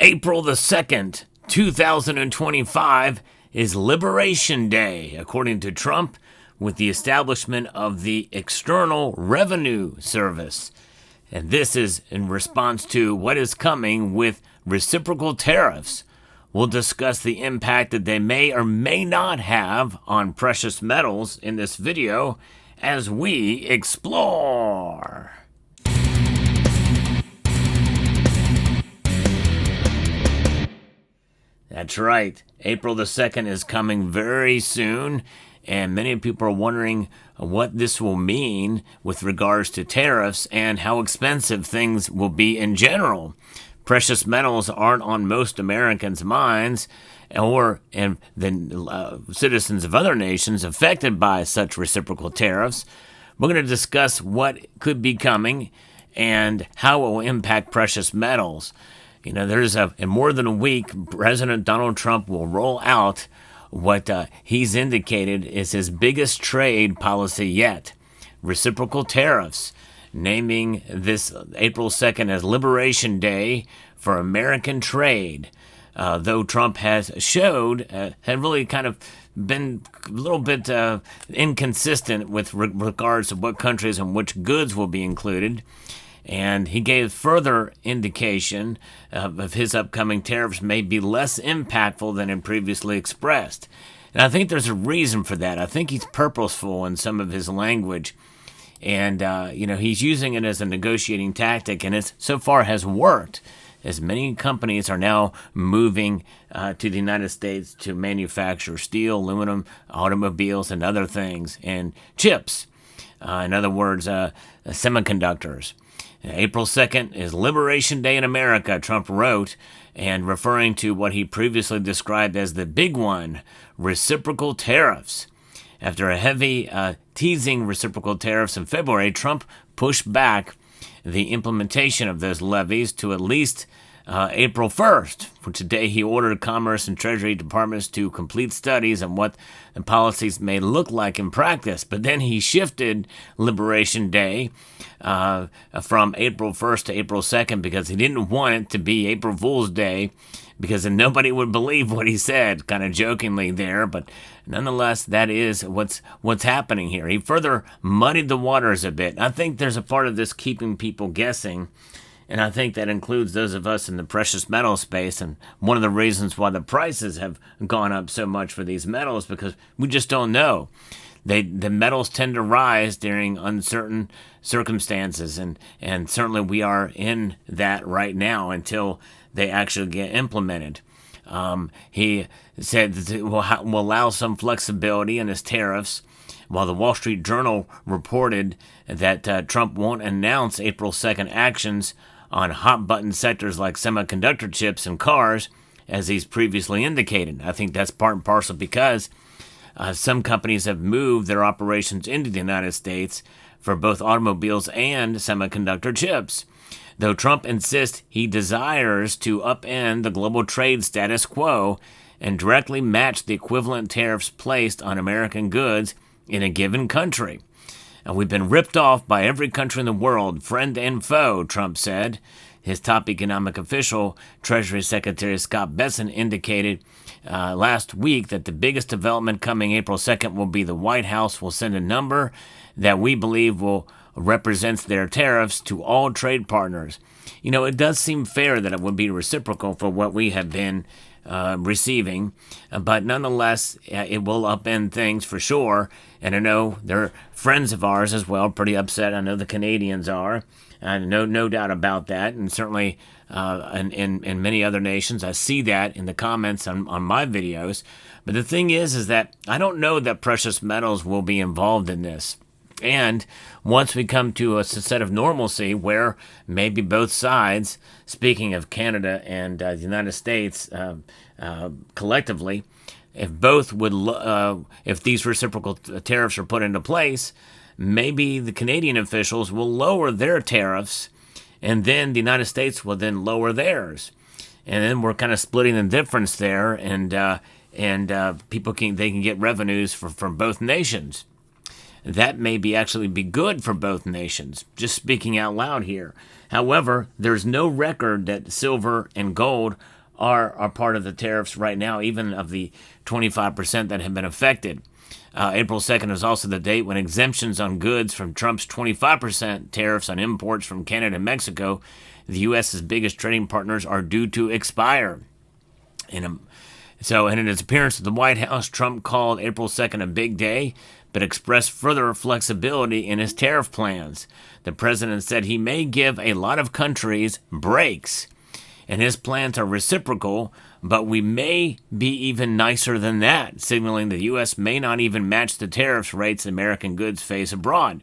April the 2nd, 2025 is Liberation Day, according to Trump, with the establishment of the External Revenue Service. And this is in response to what is coming with reciprocal tariffs. We'll discuss the impact that they may or may not have on precious metals in this video as we explore. That's right. April the 2nd is coming very soon, and many people are wondering what this will mean with regards to tariffs and how expensive things will be in general. Precious metals aren't on most Americans' minds, or the citizens of other nations affected by such reciprocal tariffs. We're going to discuss what could be coming and how it will impact precious metals. You know, in more than a week, President Donald Trump will roll out what he's indicated is his biggest trade policy yet, reciprocal tariffs, naming this April 2nd as Liberation Day for American trade. Though Trump had really kind of been a little bit inconsistent with regards to what countries and which goods will be included. And he gave further indication of his upcoming tariffs may be less impactful than had previously expressed. And I think there's a reason for that. I think he's purposeful in some of his language. And, he's using it as a negotiating tactic, and it so far has worked, as many companies are now moving to the United States to manufacture steel, aluminum, automobiles, and other things, and chips. In other words, semiconductors. April 2nd is Liberation Day in America, Trump wrote, and referring to what he previously described as the big one, reciprocal tariffs. After a heavy teasing reciprocal tariffs in February, Trump pushed back the implementation of those levies to at least April 1st. For today, he ordered Commerce and Treasury departments to complete studies on what the policies may look like in practice. But then he shifted Liberation Day from April 1st to April 2nd because he didn't want it to be April Fool's Day, because then nobody would believe what he said, kind of jokingly there. But nonetheless, that is what's happening here. He further muddied the waters a bit. I think there's a part of this keeping people guessing, and I think that includes those of us in the precious metal space. And one of the reasons why the prices have gone up so much for these metals, because we just don't know. The metals tend to rise during uncertain circumstances, and certainly we are in that right now until they actually get implemented. He said that it will allow some flexibility in his tariffs, while the Wall Street Journal reported that Trump won't announce April 2nd actions on hot-button sectors like semiconductor chips and cars, as he's previously indicated. I think that's part and parcel because some companies have moved their operations into the United States for both automobiles and semiconductor chips. Though Trump insists he desires to upend the global trade status quo and directly match the equivalent tariffs placed on American goods in a given country. And we've been ripped off by every country in the world, friend and foe, Trump said. His top economic official, Treasury Secretary Scott Bessent, indicated last week that the biggest development coming April 2nd will be the White House will send a number that we believe represents their tariffs to all trade partners. You know, it does seem fair that it would be reciprocal for what we have been receiving, but nonetheless, it will upend things for sure. And I know there are friends of ours as well pretty upset. I know the Canadians are, and no doubt about that. And certainly in many other nations, I see that in the comments on my videos. But the thing is that I don't know that precious metals will be involved in this. And once we come to a set of normalcy where maybe both sides, speaking of Canada and the United States collectively, if these reciprocal tariffs are put into place, maybe the Canadian officials will lower their tariffs, and then the United States will then lower theirs. And then we're kind of splitting the difference there, and people can get revenues from both nations. that may be actually be good for both nations. Just speaking out loud here. However, there's no record that silver and gold are part of the tariffs right now, even of the 25% that have been affected. April 2nd is also the date when exemptions on goods from Trump's 25% tariffs on imports from Canada and Mexico, the U.S.'s biggest trading partners, are due to expire. In his appearance at the White House, Trump called April 2nd a big day, but expressed further flexibility in his tariff plans. The president said he may give a lot of countries breaks, and his plans are reciprocal, but we may be even nicer than that, signaling the U.S. may not even match the tariff rates American goods face abroad.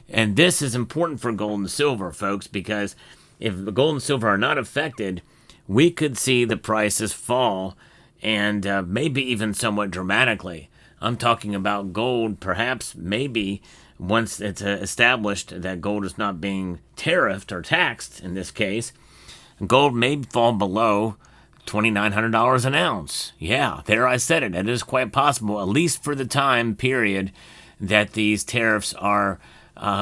And this is important for gold and silver, folks, because if the gold and silver are not affected, we could see the prices fall, and maybe even somewhat dramatically. I'm talking about gold, perhaps, maybe, once it's established that gold is not being tariffed or taxed in this case, gold may fall below $2,900 an ounce. Yeah, there I said it. It is quite possible, at least for the time period that these tariffs are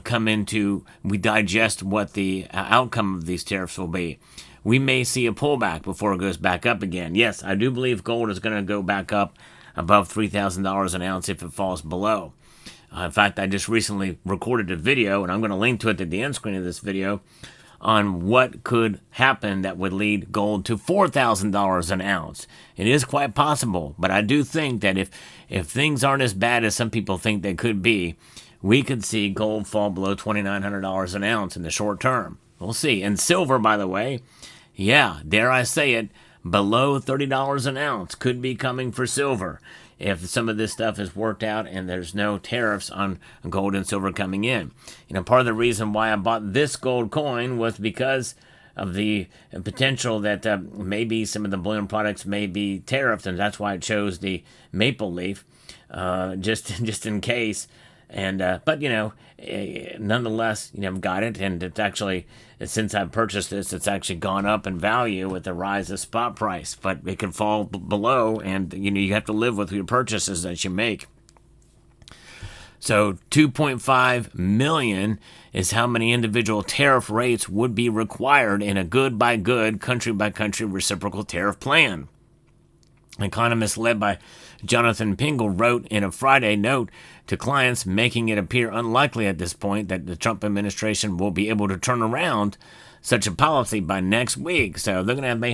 come into, we digest what the outcome of these tariffs will be. We may see a pullback before it goes back up again. Yes, I do believe gold is going to go back up above $3,000 an ounce if it falls below. In fact, I just recently recorded a video, and I'm going to link to it at the end screen of this video, on what could happen that would lead gold to $4,000 an ounce. It is quite possible, but I do think that if things aren't as bad as some people think they could be, we could see gold fall below $2,900 an ounce in the short term. We'll see. And silver, by the way, yeah, dare I say it, below $30 an ounce could be coming for silver if some of this stuff is worked out and there's no tariffs on gold and silver coming in. Part of the reason why I bought this gold coin was because of the potential that maybe some of the bullion products may be tariffed, and that's why I chose the maple leaf, just in case. And but nonetheless, I've got it, and it's actually, since I've purchased this, it's actually gone up in value with the rise of spot price. But it can fall below, and you have to live with your purchases that you make. So 2.5 million is how many individual tariff rates would be required in a good by good, country by country reciprocal tariff plan. Economists led by Jonathan Pingle wrote in a Friday note to clients, making it appear unlikely at this point that the Trump administration will be able to turn around such a policy by next week. So they may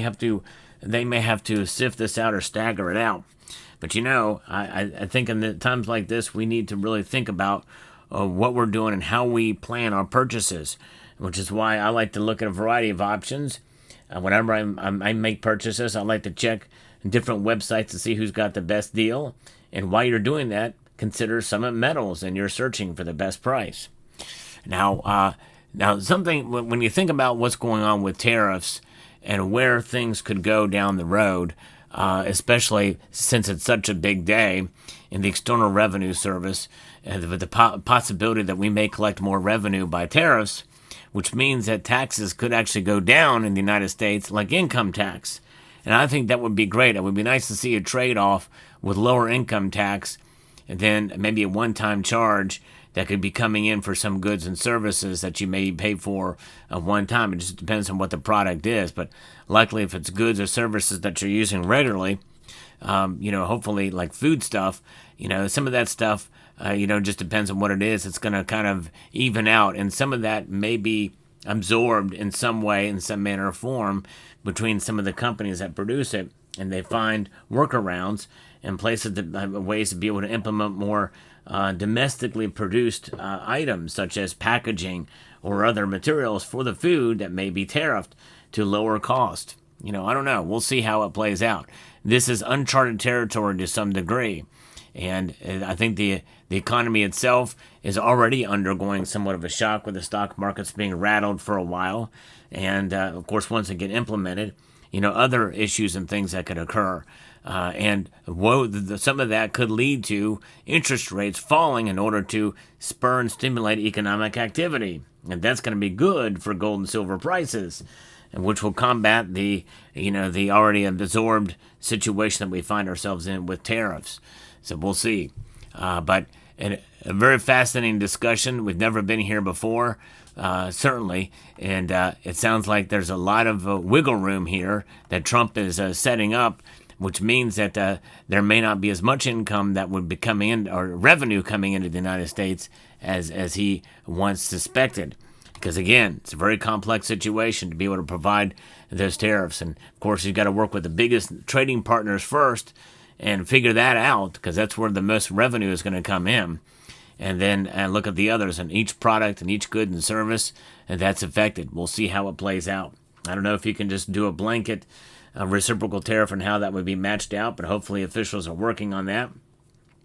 have to sift this out or stagger it out. But I think in the times like this, we need to really think about what we're doing and how we plan our purchases, which is why I like to look at a variety of options. Whenever I make purchases, I like to check different websites to see who's got the best deal. And while you're doing that, consider Summit Metals and you're searching for the best price. Now something, when you think about what's going on with tariffs and where things could go down the road, especially since it's such a big day in the External Revenue Service, with the possibility that we may collect more revenue by tariffs, which means that taxes could actually go down in the United States, like income tax. And I think that would be great. It would be nice to see a trade-off with lower income tax and then maybe a one-time charge that could be coming in for some goods and services that you may pay for at one time. It just depends on what the product is. But likely if it's goods or services that you're using regularly, hopefully like food stuff, some of that stuff, just depends on what it is. It's going to kind of even out. And some of that may be absorbed in some way, in some manner or form, between some of the companies that produce it, and they find workarounds and ways to be able to implement more domestically produced items, such as packaging or other materials for the food that may be tariffed to lower cost. I don't know. We'll see how it plays out. This is uncharted territory to some degree. And I think the economy itself is already undergoing somewhat of a shock with the stock markets being rattled for a while. And, of course, once it get implemented, other issues and things that could occur. And some of that could lead to interest rates falling in order to spur and stimulate economic activity. And that's going to be good for gold and silver prices, which will combat the already absorbed situation that we find ourselves in with tariffs. So we'll see. But a very fascinating discussion. We've never been here before, certainly, and it sounds like there's a lot of wiggle room here that Trump is setting up, which means that there may not be as much income that would be coming in, or revenue coming into the United States as he once suspected. Because again, it's a very complex situation to be able to provide those tariffs. And of course, you've got to work with the biggest trading partners first and figure that out, because that's where the most revenue is going to come in. And then look at the others and each product and each good and service that's affected. We'll see how it plays out. I don't know if you can just do a blanket reciprocal tariff and how that would be matched out, but hopefully officials are working on that.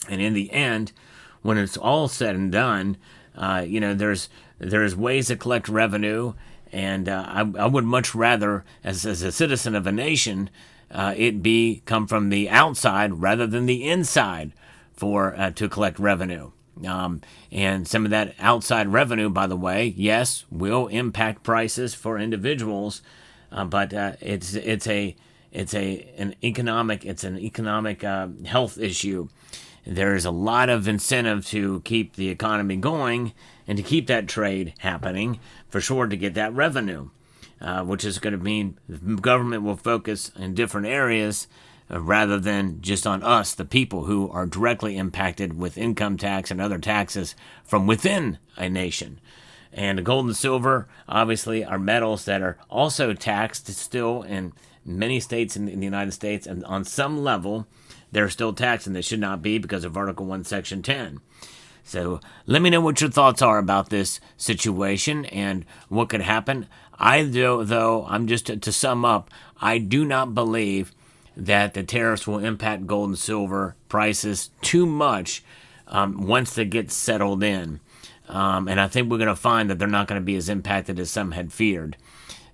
And in the end, when it's all said and done, there's ways to collect revenue, and I would much rather, as a citizen of a nation, it come from the outside rather than the inside to collect revenue. And some of that outside revenue, by the way, yes, will impact prices for individuals, but it's an economic health issue. There's a lot of incentive to keep the economy going and to keep that trade happening, for sure, to get that revenue, which is going to mean the government will focus in different areas rather than just on us, the people who are directly impacted with income tax and other taxes from within a nation. And gold and silver, obviously, are metals that are also taxed still in many states in the United States, and on some level, they're still taxed, and they should not be because of Article 1, Section 10. So let me know what your thoughts are about this situation and what could happen. To sum up, I do not believe that the tariffs will impact gold and silver prices too much once they get settled in. And I think we're going to find that they're not going to be as impacted as some had feared.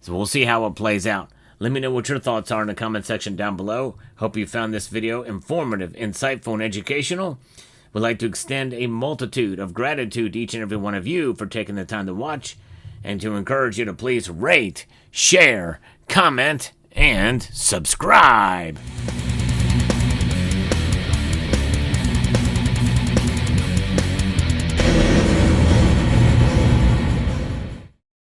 So we'll see how it plays out. Let me know what your thoughts are in the comment section down below. Hope you found this video informative, insightful, and educational. We'd like to extend a multitude of gratitude to each and every one of you for taking the time to watch, and to encourage you to please rate, share, comment, and subscribe.